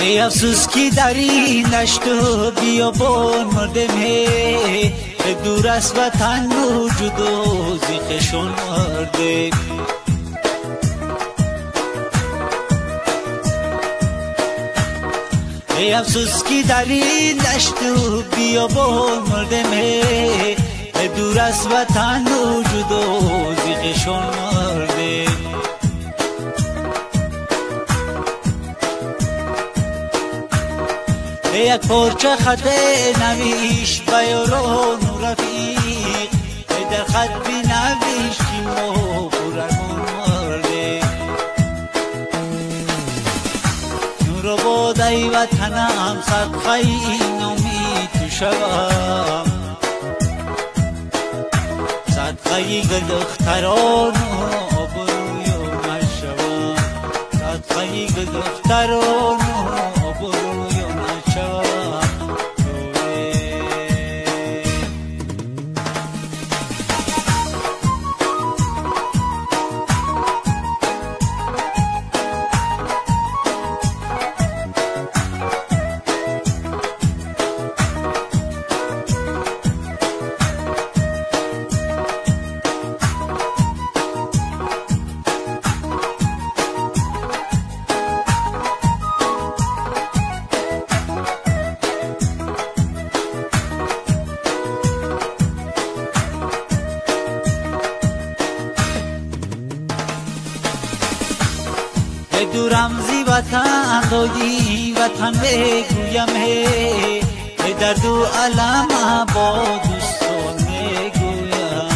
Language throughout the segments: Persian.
ای افسوس که در این دشت و بیابان مردم هی دور از وطن وجود و زیخشون مردم. ای افسوس که در این دشت و بیابان مردم هی دور از وطن وجود و زیخشون مردم. یک پرچه خط نویش به یاران و رفیق در خط بنویشیم و برمون مرده. نور باد ای وطنم صدقه این امید تو شوم، صدقه گل دختران و آبروی نشوم، صدقه گل دختران و آبروی دورم زی وطن دایی وطن بگویم هی در دو علم با دوستان میگویم.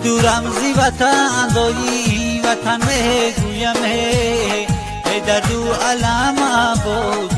دورم زی وطن دایی وطن بگویم هی در دو علم با